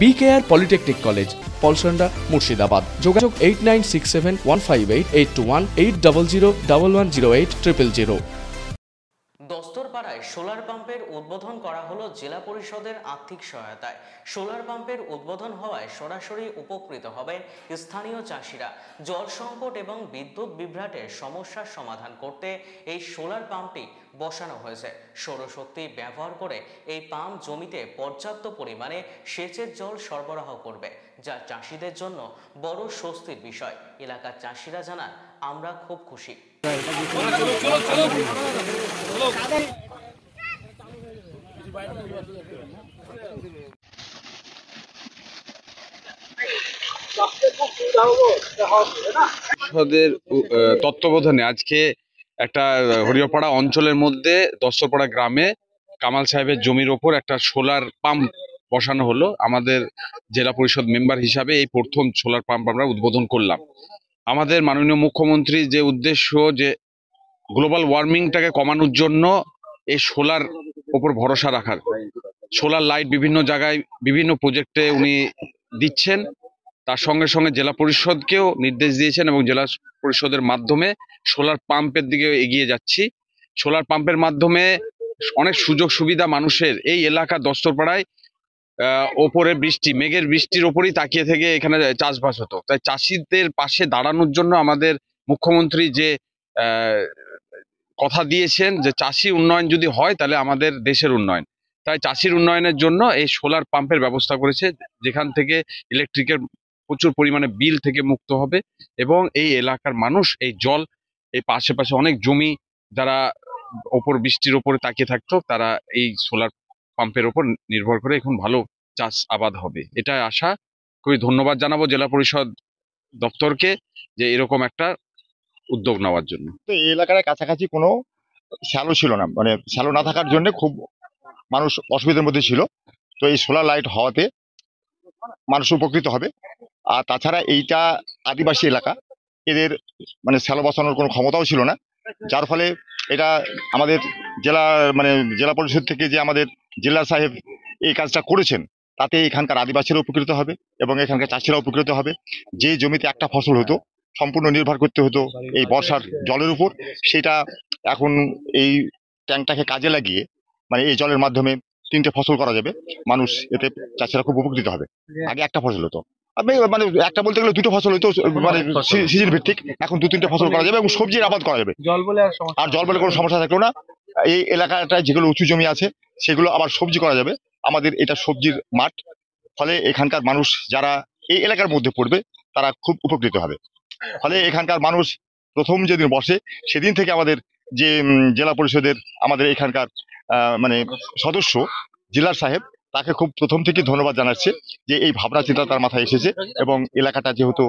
BKR polytechnic college, Palsanda, Murshidabad. যোগাযোগ 8967158821 8001108000। দস্তরপাড়ায় solar পাম্পের উদ্বোধন করা হলো জেলা পরিষদের আর্থিক সহায়তায়। সোলার পাম্পের উদ্বোধন হওয়ায় সরাসরি উপকৃত হবেন স্থানীয় চাষিরা। জল সংকট এবং বিদ্যুৎ বিভ্রাটের সমস্যার সমাধান করতে এই সোলার পাম্পটি বসানো হয়েছে। সৌরশক্তি ব্যবহার করে এই পাম্প জমিতে পর্যাপ্ত পরিমাণে সেচের জল সরবরাহ করবে, যা চাষিদের জন্য বড় স্বস্তির বিষয়। এলাকার চাষিরা জানান, আমরা খুব খুশি। তত্ত্বাবধানে আজকে একটা হরিয়াপাড়া অঞ্চলের মধ্যে দস্তরপাড়া গ্রামে কামাল সাহেবের জমির ওপর একটা সোলার পাম্প বসানো হলো। আমাদের জেলা পরিষদ মেম্বার হিসাবে এই প্রথম সোলার পাম্প আমরা উদ্বোধন করলাম। আমাদের মাননীয় মুখ্যমন্ত্রী যে উদ্দেশ্য, যে গ্লোবাল ওয়ার্মিংটাকে কমানোর জন্য এই সোলার ওপর ভরসা রাখার, সোলার লাইট বিভিন্ন জায়গায় বিভিন্ন প্রজেক্টে উনি দিচ্ছেন। তার সঙ্গে সঙ্গে জেলা পরিষদকেও নির্দেশ দিয়েছেন এবং জেলা পরিষদের মাধ্যমে সোলার পাম্পের দিকে এগিয়ে যাচ্ছি। সোলার পাম্পের মাধ্যমে অনেক সুযোগ সুবিধা মানুষের। এই এলাকা দস্তরপাড়ায় ওপরে বৃষ্টি, মেঘের বৃষ্টির ওপরই তাকিয়ে থেকে এখানে চাষবাস হতো। তাই চাষিদের পাশে দাঁড়ানোর জন্য আমাদের মুখ্যমন্ত্রী যে কথা দিয়েছেন যে চাষি উন্নয়ন যদি হয় তাহলে আমাদের দেশের উন্নয়ন, তাই চাষির উন্নয়নের জন্য এই সোলার পাম্পের ব্যবস্থা করেছে, যেখান থেকে ইলেকট্রিকের প্রচুর পরিমাণে বিল থেকে মুক্ত হবে এবং এই এলাকার মানুষ এই জল, এই পাশে অনেক জমি যারা ওপর বৃষ্টির ওপরে তাকিয়ে থাকতো, তারা এই সোলার পাম্পের ওপর নির্ভর করে এখন ভালো চাষ আবাদ হবে। এটাই আশা। খুবই ধন্যবাদ জানাবো জেলা পরিষদ দপ্তরকে যে এরকম একটা উদ্যোগ নেওয়ার জন্য। তো এই এলাকার কাছাকাছি কোনো শ্যালো ছিল না, মানে শ্যালো না থাকার জন্য খুব মানুষ অসুবিধার মধ্যে ছিল। তো এই সোলার লাইট হওয়াতে মানুষ উপকৃত হবে। আর তাছাড়া এইটা আদিবাসী এলাকা, এদের মানে শ্যালো বসানোর কোনো ক্ষমতাও ছিল না, যার ফলে এটা আমাদের জেলা পরিষদ থেকে যে আমাদের জেলা সাহেব এই কাজটা করেছেন, তাতে এখানকার আদিবাসীরা উপকৃত হবে এবং এখানকার চাষিরা উপকৃত হবে। যে জমিতে একটা ফসল হতো, সম্পূর্ণ নির্ভর করতে হতো এই বর্ষার জলের উপর, সেটা এখন এই ট্যাঙ্কটাকে কাজে লাগিয়ে মানে এই জলের মাধ্যমে 3টে ফসল করা যাবে। মানুষ এতে চাষিরা খুব উপকৃত হবে। আগে একটা ফসল হতো, মানে একটা বলতে গেলে 2টো ফসল হতো, মানে সিজন ভিত্তিক। এখন 2-3টে ফসল করা যাবে এবং সবজির আবাদ করা যাবে। আর জল বলে কোনো সমস্যা থাকলো না। এই এলাকাটায় যেগুলো উঁচু জমি আছে সেগুলো আবার সবজি করা যাবে। আমাদের এটা সবজির মাঠ, ফলে এখানকার মানুষ যারা এই এলাকার মধ্যে পড়বে তারা খুব উপকৃত হবে। ফলে এখানকার মানুষ প্রথম যেদিন বসে সেদিন থেকে আমাদের যে জেলা পরিষদের আমাদের এখানকার মানে সদস্য জেলার সাহেব, তাকে খুব প্রথম থেকে ধন্যবাদ জানাচ্ছে যে এই ভাবনা চিন্তা তার মাথায় এসেছে এবং এলাকাটা যেহেতু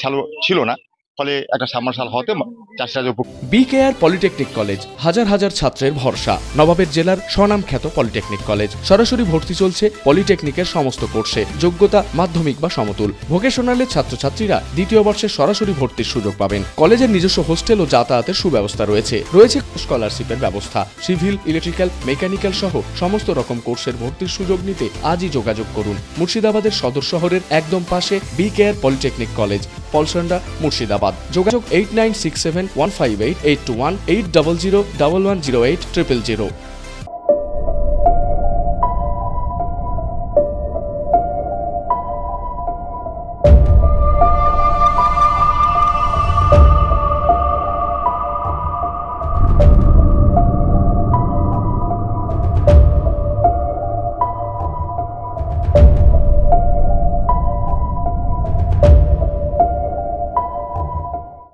শ্যালো ছিল না, ফলে একটা সাবমার্শাল হওয়াতে চাষিরা। BKR পলিটেকনিক কলেজ, হাজার হাজার ছাত্রের ভরসা। নবাবের জেলার স্বনামখ্যাত পলিটেকনিক কলেজ। সরাসরি ভর্তি চলছে পলিটেকনিকের সমস্ত কোর্সে। যোগ্যতা মাধ্যমিক বা সমতুল। ভোকেশনালের ছাত্রছাত্রীরা 2য় বর্ষে সরাসরি ভর্তির সুযোগ পাবেন। কলেজের নিজস্ব হোস্টেল ও যাতায়াতের সুব্যবস্থা রয়েছে। স্কলারশিপের ব্যবস্থা। সিভিল, ইলেকট্রিক্যাল, মেকানিক্যাল সহ সমস্ত রকম কোর্সের ভর্তির সুযোগ নিতে আজই যোগাযোগ করুন। মুর্শিদাবাদের সদর শহরের একদম পাশে BKR polytechnic college, Palsanda, Murshidabad. যোগাযোগ 8967158821 8001108000।